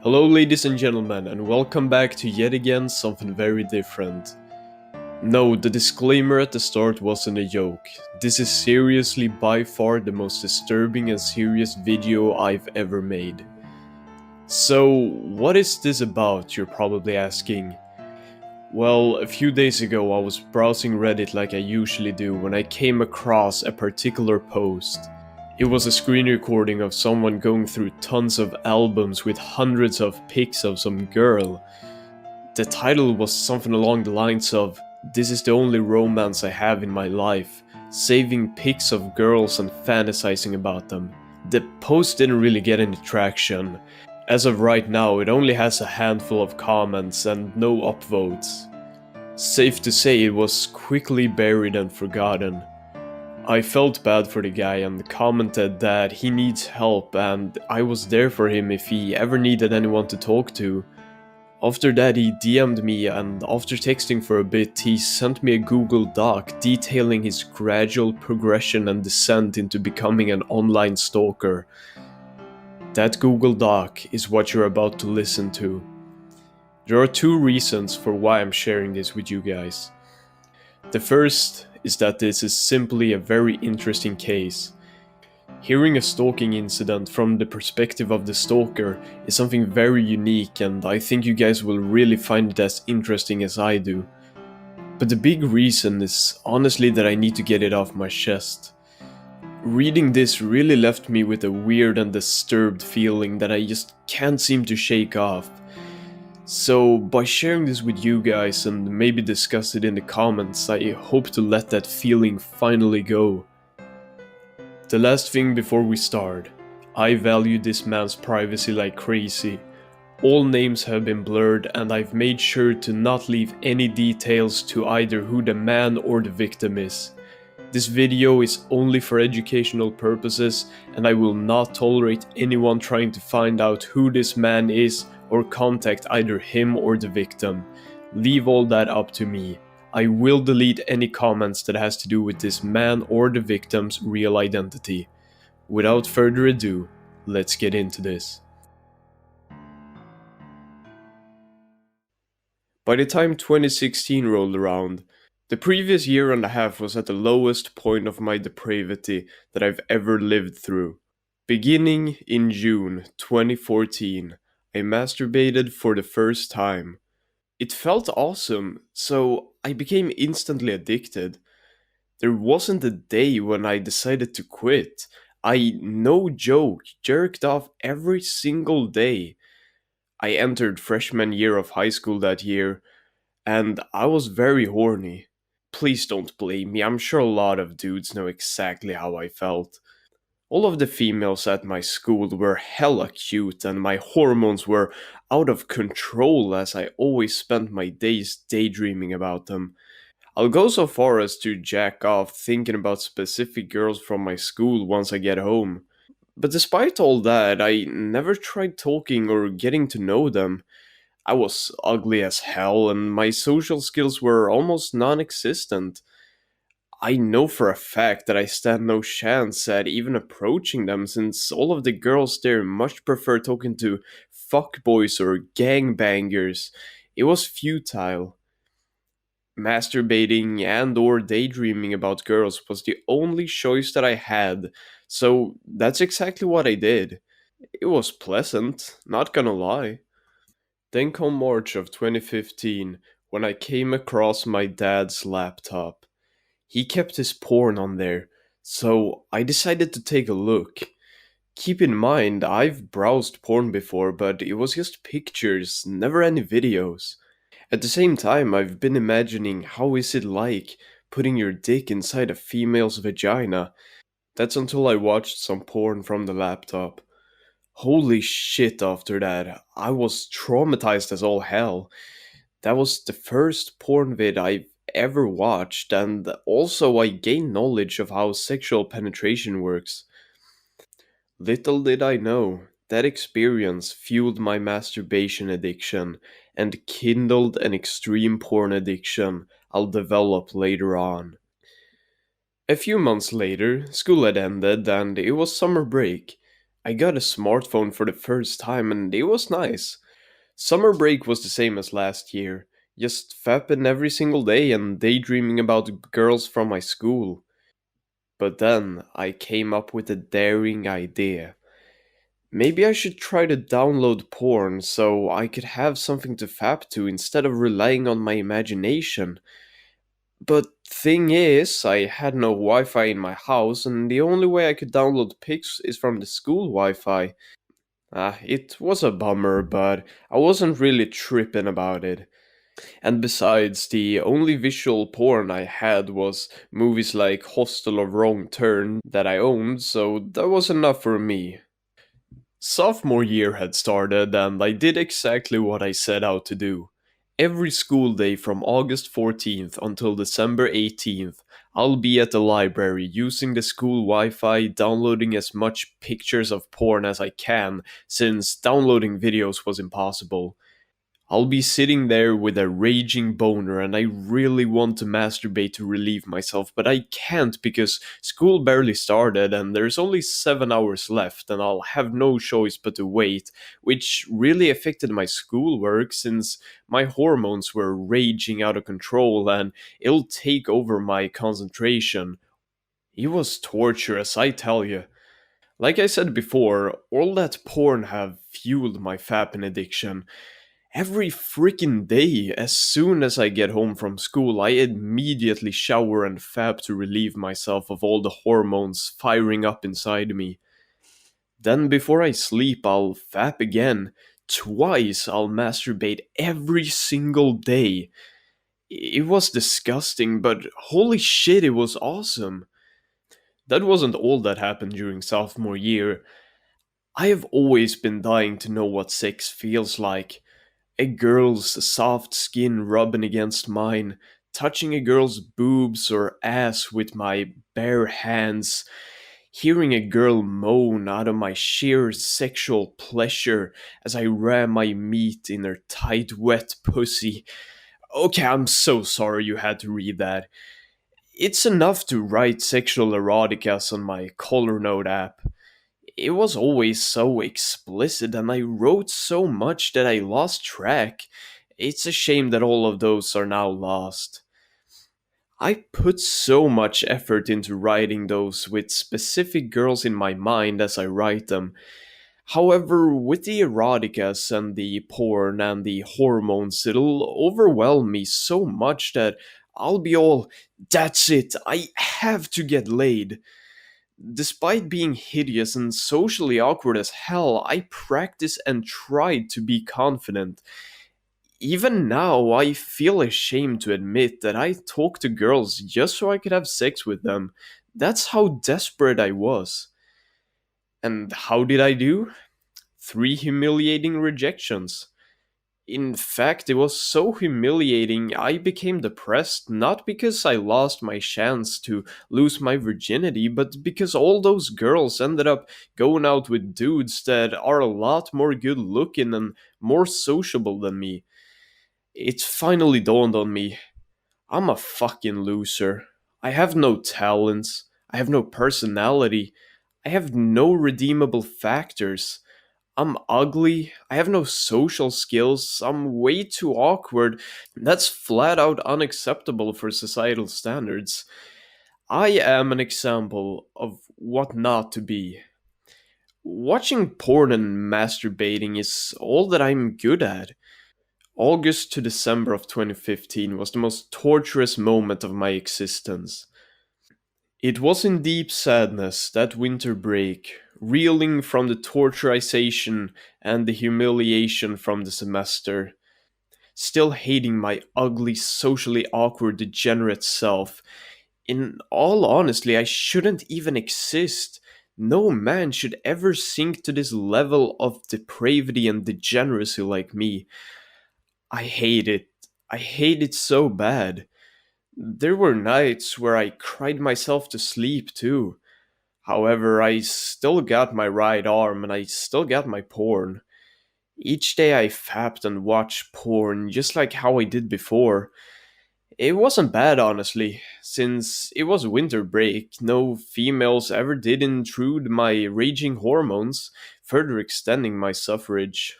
Hello, ladies and gentlemen, and welcome back to yet again something very different. No, the disclaimer at the start wasn't a joke. This is seriously by far the most disturbing and serious video I've ever made. So, what is this about, you're probably asking? Well, a few days ago I was browsing Reddit like I usually do when I came across a particular post. It was a screen recording of someone going through tons of albums with hundreds of pics of some girl. The title was something along the lines of, "This is the only romance I have in my life, saving pics of girls and fantasizing about them." The post didn't really get any traction. As of right now, it only has a handful of comments and no upvotes. Safe to say it was quickly buried and forgotten. I felt bad for the guy and commented that he needs help and I was there for him if he ever needed anyone to talk to. After that he DM'd me, and after texting for a bit he sent me a Google Doc detailing his gradual progression and descent into becoming an online stalker. That Google Doc is what you're about to listen to. There are two reasons for why I'm sharing this with you guys. The first is that this is simply a very interesting case. Hearing a stalking incident from the perspective of the stalker is something very unique, and I think you guys will really find it as interesting as I do. But the big reason is honestly that I need to get it off my chest. Reading this really left me with a weird and disturbed feeling that I just can't seem to shake off. So by sharing this with you guys and maybe discuss it in the comments, I hope to let that feeling finally go. The last thing before we start, I value this man's privacy like crazy. All names have been blurred and I've made sure to not leave any details to either who the man or the victim is. This video is only for educational purposes and I will not tolerate anyone trying to find out who this man is or contact either him or the victim. Leave all that up to me. I will delete any comments that has to do with this man or the victim's real identity. Without further ado, let's get into this. By the time 2016 rolled around, the previous year and a half was at the lowest point of my depravity that I've ever lived through. Beginning in June 2014, I masturbated for the first time. It felt awesome, so I became instantly addicted. There wasn't a day when I decided to quit. I, no joke, jerked off every single day. I entered freshman year of high school that year, and I was very horny. Please don't blame me, I'm sure a lot of dudes know exactly how I felt. All of the females at my school were hella cute, and my hormones were out of control as I always spent my days daydreaming about them. I'll go so far as to jack off thinking about specific girls from my school once I get home. But despite all that, I never tried talking or getting to know them. I was ugly as hell, and my social skills were almost non existent. I know for a fact that I stand no chance at even approaching them, since all of the girls there much prefer talking to fuckboys or gangbangers. It was futile. Masturbating and or daydreaming about girls was the only choice that I had, so that's exactly what I did. It was pleasant, not gonna lie. Then come March of 2015, when I came across my dad's laptop. He kept his porn on there, so I decided to take a look. Keep in mind, I've browsed porn before, but it was just pictures, never any videos. At the same time, I've been imagining how is it like putting your dick inside a female's vagina. That's until I watched some porn from the laptop. Holy shit, after that, I was traumatized as all hell. That was the first porn vid I've ever watched, and also I gained knowledge of how sexual penetration works. Little did I know, that experience fueled my masturbation addiction and kindled an extreme porn addiction I'll develop later on. A few months later, school had ended and it was summer break. I got a smartphone for the first time and it was nice. Summer break was the same as last year, just fapping every single day and daydreaming about girls from my school. But then I came up with a daring idea. Maybe I should try to download porn so I could have something to fap to instead of relying on my imagination. But thing is, I had no Wi-Fi in my house, and the only way I could download pics is from the school Wi-Fi. It was a bummer, but I wasn't really tripping about it. And besides, the only visual porn I had was movies like Hostel of Wrong Turn that I owned, so that was enough for me. Sophomore year had started, and I did exactly what I set out to do. Every school day from August 14th until December 18th, I'll be at the library using the school Wi Fi, downloading as much pictures of porn as I can, since downloading videos was impossible. I'll be sitting there with a raging boner and I really want to masturbate to relieve myself, but I can't because school barely started and there's only 7 hours left and I'll have no choice but to wait, which really affected my schoolwork since my hormones were raging out of control and it'll take over my concentration. It was torturous, I tell you. Like I said before, all that porn have fueled my fapping addiction. Every freaking day, as soon as I get home from school, I immediately shower and fab to relieve myself of all the hormones firing up inside me. Then, before I sleep, I'll fap again. Twice, I'll masturbate every single day. It was disgusting, but holy shit, it was awesome. That wasn't all that happened during sophomore year. I have always been dying to know what sex feels like. A girl's soft skin rubbing against mine, touching a girl's boobs or ass with my bare hands, hearing a girl moan out of my sheer sexual pleasure as I ram my meat in her tight, wet pussy. Okay, I'm so sorry you had to read that. It's enough to write sexual eroticas on my color note app. It was always so explicit, and I wrote so much that I lost track. It's a shame that all of those are now lost. I put so much effort into writing those with specific girls in my mind as I write them. However, with the eroticas and the porn and the hormones, it'll overwhelm me so much that I'll be all, that's it, I have to get laid. Despite being hideous and socially awkward as hell, I practice and tried to be confident. Even now, I feel ashamed to admit that I talked to girls just so I could have sex with them. That's how desperate I was. And how did I do? 3 humiliating rejections. In fact, it was so humiliating I became depressed not because I lost my chance to lose my virginity, but because all those girls ended up going out with dudes that are a lot more good looking and more sociable than me. It finally dawned on me. I'm a fucking loser. I have no talents. I have no personality. I have no redeemable factors. I'm ugly, I have no social skills, I'm way too awkward. That's flat out unacceptable for societal standards. I am an example of what not to be. Watching porn and masturbating is all that I'm good at. August to December of 2015 was the most torturous moment of my existence. It was in deep sadness that winter break, reeling from the torturization and the humiliation from the semester, still hating my ugly, socially awkward, degenerate self. In all honesty, I shouldn't even exist. No man should ever sink to this level of depravity and degeneracy like me. I hate it. I hate it so bad. There were nights where I cried myself to sleep too. However, I still got my right arm and I still got my porn. Each day I fapped and watched porn just like how I did before. It wasn't bad, honestly. Since it was winter break, no females ever did intrude my raging hormones, further extending my suffrage.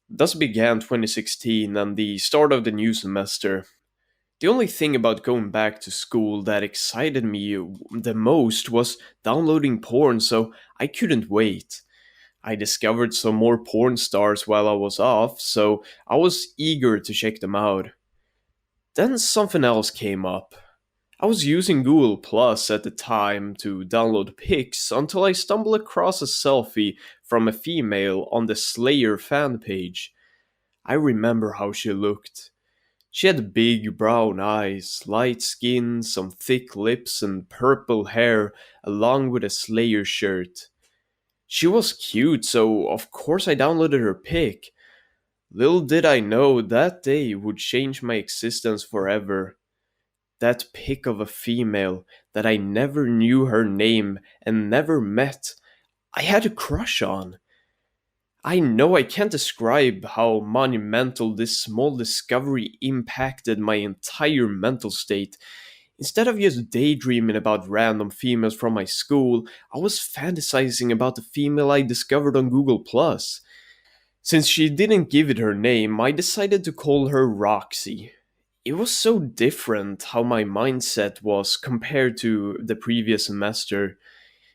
Thus began 2016 and the start of the new semester. The only thing about going back to school that excited me the most was downloading porn, so I couldn't wait. I discovered some more porn stars while I was off, so I was eager to check them out. Then something else came up. I was using Google Plus at the time to download pics until I stumbled across a selfie from a female on the Slayer fan page. I remember how she looked. She had big brown eyes, light skin, some thick lips, and purple hair, along with a Slayer shirt. She was cute, so of course I downloaded her pic. Little did I know that day would change my existence forever. That pic of a female that I never knew her name and never met, I had a crush on. I know I can't describe how monumental this small discovery impacted my entire mental state. Instead of just daydreaming about random females from my school, I was fantasizing about the female I discovered on Google Plus. Since she didn't give it her name, I decided to call her Roxy. It was so different how my mindset was compared to the previous semester.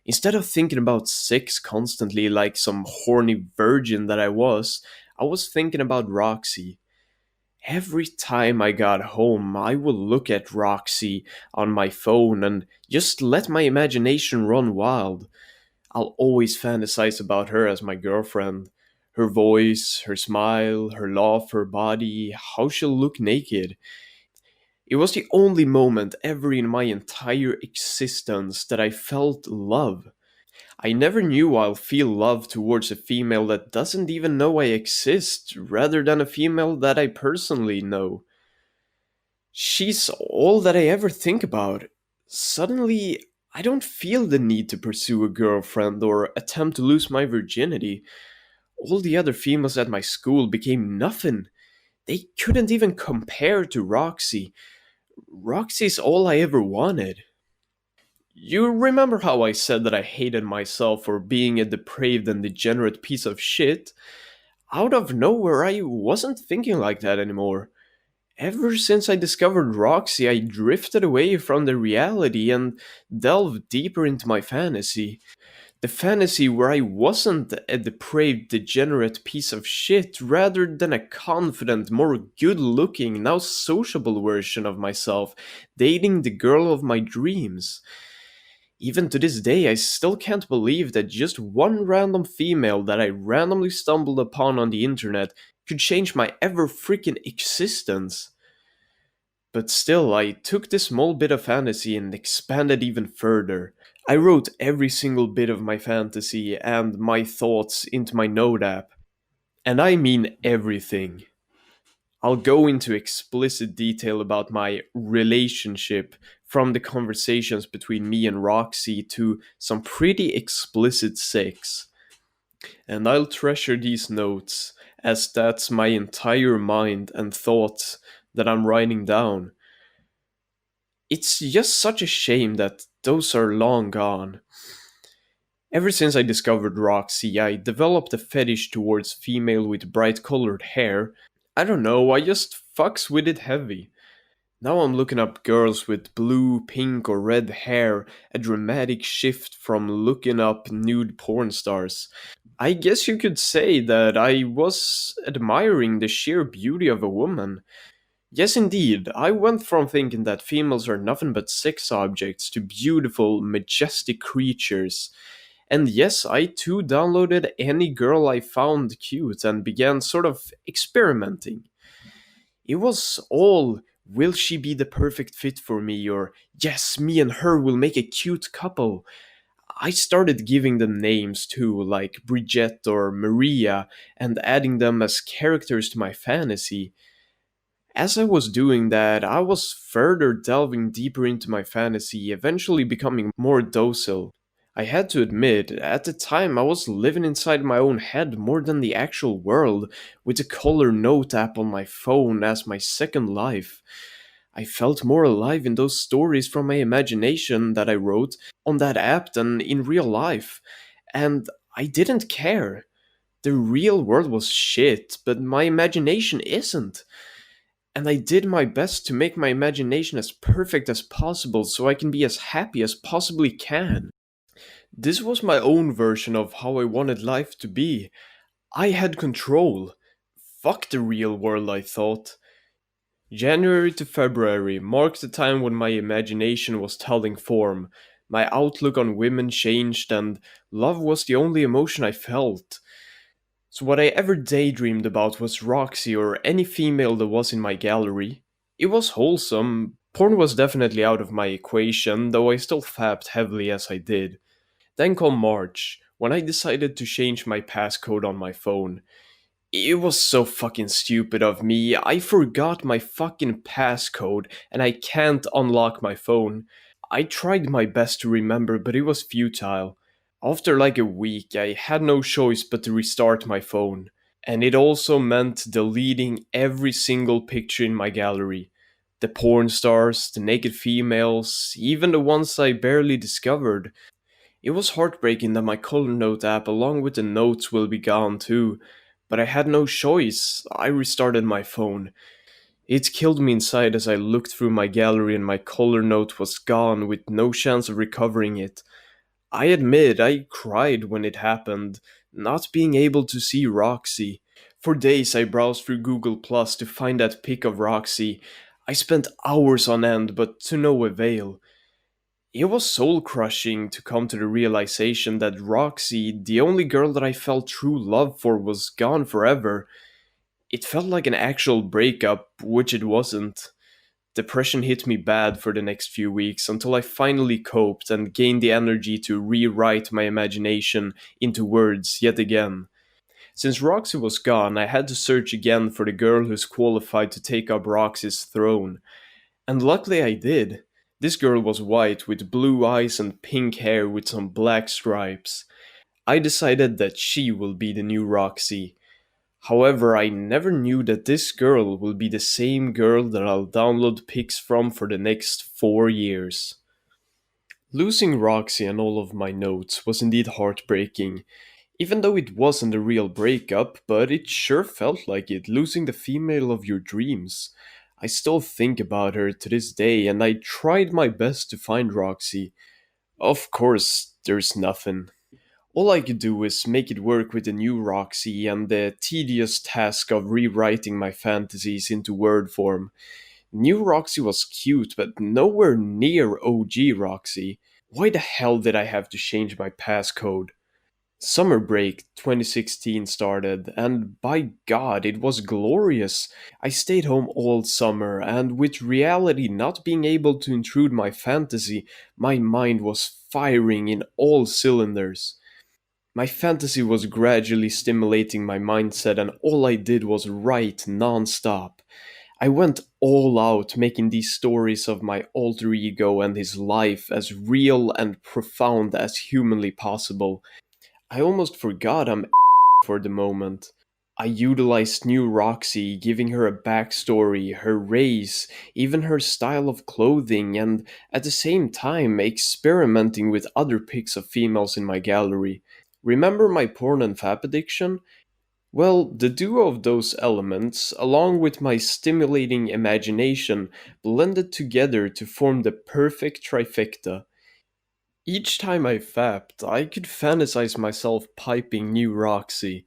Instead of thinking about sex constantly like some horny virgin that I was thinking about Roxy. Every time I got home, I would look at Roxy on my phone and just let my imagination run wild. I'll always fantasize about her as my girlfriend. Her voice, her smile, her laugh, her body, how she'll look naked. It was the only moment ever in my entire existence that I felt love. I never knew I'll feel love towards a female that doesn't even know I exist, rather than a female that I personally know. She's all that I ever think about. Suddenly, I don't feel the need to pursue a girlfriend or attempt to lose my virginity. All the other females at my school became nothing. They couldn't even compare to Roxy. Roxy's all I ever wanted. You remember how I said that I hated myself for being a depraved and degenerate piece of shit? Out of nowhere, I wasn't thinking like that anymore. Ever since I discovered Roxy, I drifted away from the reality and delved deeper into my fantasy. The fantasy where I wasn't a depraved, degenerate piece of shit, rather than a confident, more good looking, now sociable version of myself, dating the girl of my dreams. Even to this day, I still can't believe that just one random female that I randomly stumbled upon on the internet could change my ever freaking existence. But still, I took this small bit of fantasy and expanded even further. I wrote every single bit of my fantasy and my thoughts into my Note app. And I mean everything. I'll go into explicit detail about my relationship, from the conversations between me and Roxy to some pretty explicit sex. And I'll treasure these notes, as that's my entire mind and thoughts that I'm writing down. It's just such a shame that those are long gone. Ever since I discovered Roxy, I developed a fetish towards female with bright colored hair. I don't know, I just fucks with it heavy. Now I'm looking up girls with blue, pink, or red hair, a dramatic shift from looking up nude porn stars. I guess you could say that I was admiring the sheer beauty of a woman. Yes, indeed, I went from thinking that females are nothing but sex objects to beautiful, majestic creatures. And yes, I too downloaded any girl I found cute and began sort of experimenting. It was all, will she be the perfect fit for me, or yes, me and her will make a cute couple. I started giving them names too, like Bridget or Maria, and adding them as characters to my fantasy. As I was doing that, I was further delving deeper into my fantasy, eventually becoming more docile. I had to admit, at the time I was living inside my own head more than the actual world, with the Color Note app on my phone as my second life. I felt more alive in those stories from my imagination that I wrote on that app than in real life. And I didn't care. The real world was shit, but my imagination isn't. And I did my best to make my imagination as perfect as possible so I can be as happy as possibly can. This was my own version of how I wanted life to be. I had control. Fuck the real world, I thought. January to February marked the time when my imagination was telling form. My outlook on women changed, and love was the only emotion I felt. So, what I ever daydreamed about was Roxy or any female that was in my gallery. It was wholesome. Porn was definitely out of my equation, though I still fapped heavily as I did. Then come March, when I decided to change my passcode on my phone. It was so fucking stupid of me. I forgot my fucking passcode and I can't unlock my phone. I tried my best to remember, but it was futile. After like a week, I had no choice but to restart my phone. And it also meant deleting every single picture in my gallery. The porn stars, the naked females, even the ones I barely discovered. It was heartbreaking that my color note app along with the notes will be gone too, but I had no choice. I restarted my phone. It killed me inside as I looked through my gallery and my color note was gone with no chance of recovering it. I admit I cried when it happened, not being able to see Roxy. For days I browsed through Google Plus to find that pic of Roxy. I spent hours on end, but to no avail. It was soul crushing to come to the realization that Roxy, the only girl that I felt true love for, was gone forever. It felt like an actual breakup, which it wasn't. Depression hit me bad for the next few weeks until I finally coped and gained the energy to rewrite my imagination into words yet again. Since Roxy was gone, I had to search again for the girl who's qualified to take up Roxy's throne. And luckily I did. This girl was white with blue eyes and pink hair with some black stripes. I decided that she will be the new Roxy. However, I never knew that this girl will be the same girl that I'll download pics from for the next 4 years. Losing Roxy and all of my notes was indeed heartbreaking, even though it wasn't a real breakup, but it sure felt like it, losing the female of your dreams. I still think about her to this day, and I tried my best to find Roxy. Of course, there's nothing. All I could do is make it work with the new Roxy and the tedious task of rewriting my fantasies into word form. New Roxy was cute, but nowhere near OG Roxy. Why the hell did I have to change my passcode? Summer break 2016 started, and by God, it was glorious. I stayed home all summer, and with reality not being able to intrude my fantasy, my mind was firing in all cylinders. My fantasy was gradually stimulating my mindset, and all I did was write non-stop. I went all out making these stories of my alter ego and his life as real and profound as humanly possible. I almost forgot I'm for the moment. I utilized new Roxy, giving her a backstory, her race, even her style of clothing, and at the same time experimenting with other pics of females in my gallery. Remember my porn and fap addiction? Well, the duo of those elements, along with my stimulating imagination, blended together to form the perfect trifecta. Each time I fapped, I could fantasize myself piping new Roxy.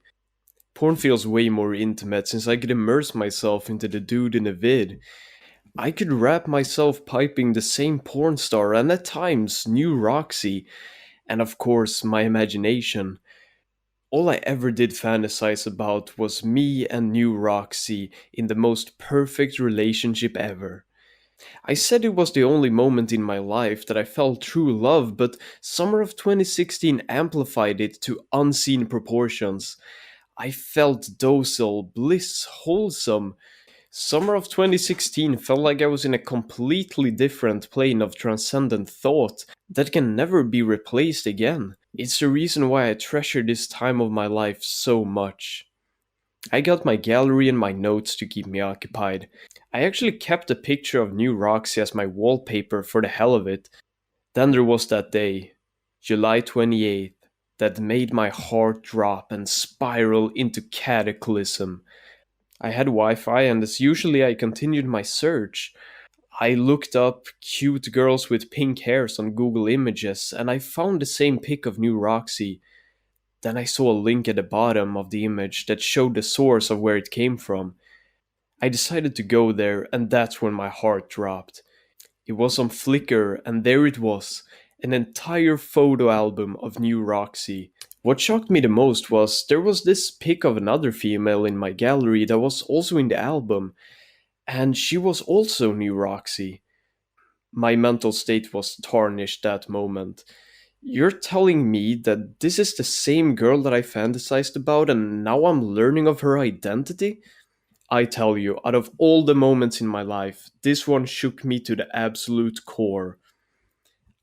Porn feels way more intimate since I could immerse myself into the dude in the vid. I could wrap myself piping the same porn star and at times new Roxy, and of course my imagination. All I ever did fantasize about was me and new Roxy in the most perfect relationship ever. I said it was the only moment in my life that I felt true love, but summer of 2016 amplified it to unseen proportions. I felt docile, bliss, wholesome. Summer of 2016 felt like I was in a completely different plane of transcendent thought that can never be replaced again. It's the reason why I treasure this time of my life so much. I got my gallery and my notes to keep me occupied. I actually kept a picture of New Roxy as my wallpaper for the hell of it. Then there was that day, July 28th, that made my heart drop and spiral into cataclysm. I had Wi Fi, and as usually, I continued my search. I looked up cute girls with pink hairs on Google Images, and I found the same pic of New Roxy. Then I saw a link at the bottom of the image that showed the source of where it came from. I decided to go there, and that's when my heart dropped. It was on Flickr, and there it was, an entire photo album of New Roxy. What shocked me the most was there was this pic of another female in my gallery that was also in the album, and she was also New Roxy. My mental state was tarnished that moment. You're telling me that this is the same girl that I fantasized about, and now I'm learning of her identity? I tell you, out of all the moments in my life, this one shook me to the absolute core.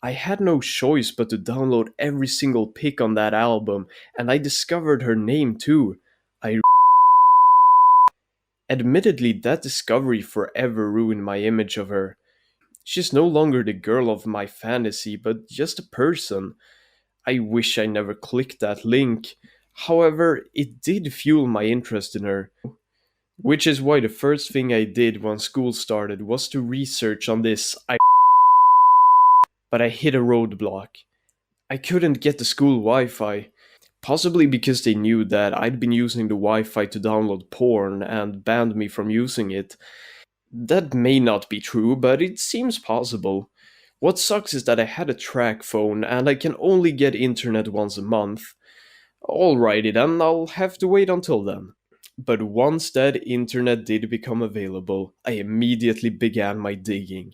I had no choice but to download every single pic on that album, and I discovered her name too. I Admittedly, that discovery forever ruined my image of her. She's no longer the girl of my fantasy, but just a person. I wish I never clicked that link. However, it did fuel my interest in her, which is why the first thing I did when school started was to research on this. But I hit a roadblock. I couldn't get the school Wi Fi, possibly because they knew that I'd been using the Wi Fi to download porn and banned me from using it. That may not be true, but it seems possible. What sucks is that I had a track phone and I can only get internet once a month. Alrighty then, I'll have to wait until then. But once that internet did become available, I immediately began my digging.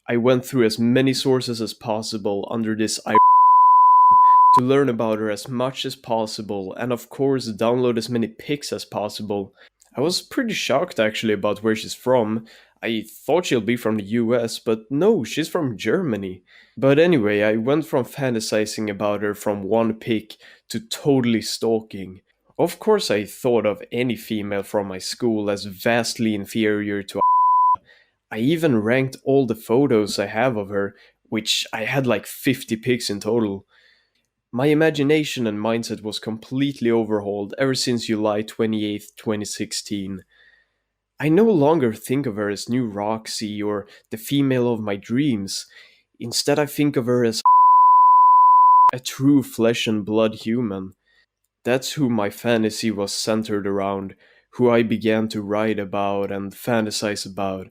I went through as many sources as possible under this to learn about her as much as possible, and of course download as many pics as possible. I was pretty shocked actually about where she's from. I thought she'll be from the US, but no, she's from Germany. But anyway, I went from fantasizing about her from one pic to totally stalking. Of course, I thought of any female from my school as vastly inferior to. I even ranked all the photos I have of her, which I had like 50 pics in total. My imagination and mindset was completely overhauled ever since July 28th, 2016. I no longer think of her as New Roxy or the female of my dreams. Instead, I think of her as a true flesh and blood human. That's who my fantasy was centered around, who I began to write about and fantasize about.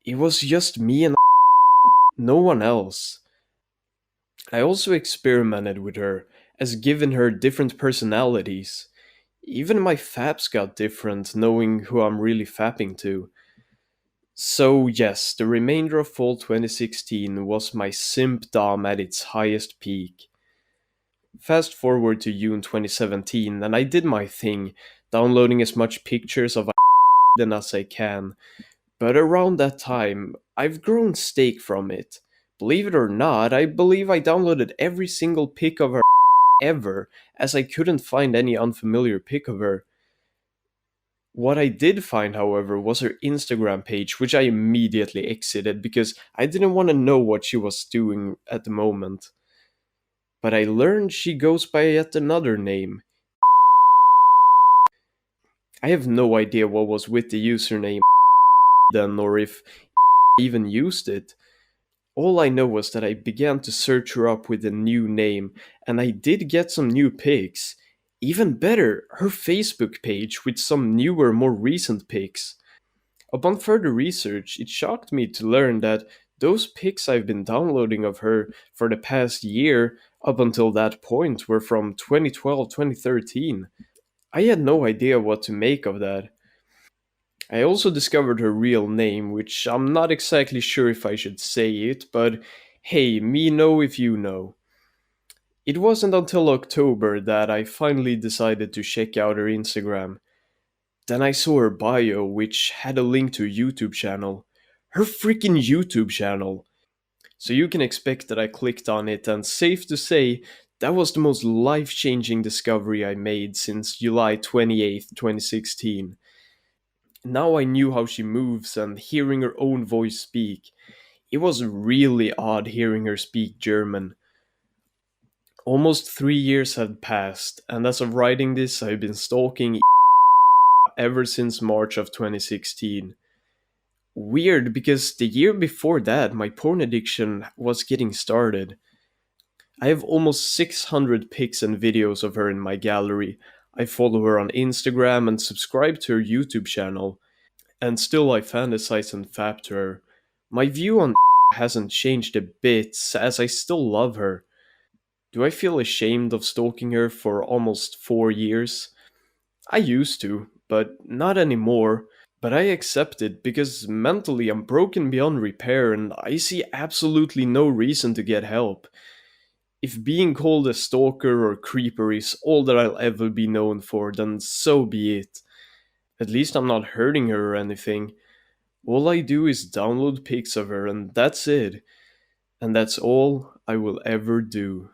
It was just me and no one else. I also experimented with her, as given her different personalities. Even my faps got different, knowing who I'm really fapping to. So, yes, the remainder of fall 2016 was my simp dom at its highest peak. Fast forward to June 2017, and I did my thing, downloading as much pictures of them as I can. But around that time, I've grown stake from it. Believe it or not, I believe I downloaded every single pic of her ever, as I couldn't find any unfamiliar pic of her. What I did find, however, was her Instagram page, which I immediately exited because I didn't want to know what she was doing at the moment. But I learned she goes by yet another name. I have no idea what was with the username then, or if I even used it. All I know was that I began to search her up with a new name, and I did get some new pics. Even better, her Facebook page with some newer, more recent pics. Upon further research, it shocked me to learn that those pics I've been downloading of her for the past year up until that point were from 2012 2013. I had no idea what to make of that. I also discovered her real name, which I'm not exactly sure if I should say it, but hey, me know if you know. It wasn't until October that I finally decided to check out her Instagram. Then I saw her bio, which had a link to a YouTube channel. Her freaking YouTube channel! So you can expect that I clicked on it, and safe to say, that was the most life changing discovery I made since July 28th, 2016. Now I knew how she moves, and hearing her own voice speak. It was really odd hearing her speak German. Almost 3 years had passed, and as of writing this, I've been stalking ever since March of 2016. Weird, because the year before that, my porn addiction was getting started. I have almost 600 pics and videos of her in my gallery. I follow her on Instagram and subscribe to her YouTube channel, and still I fantasize and fap to her. My view on hasn't changed a bit, as I still love her. Do I feel ashamed of stalking her for almost 4 years? I used to, but not anymore. But I accept it because mentally I'm broken beyond repair and I see absolutely no reason to get help. If being called a stalker or creeper is all that I'll ever be known for, then so be it. At least I'm not hurting her or anything. All I do is download pics of her and that's it. And that's all I will ever do.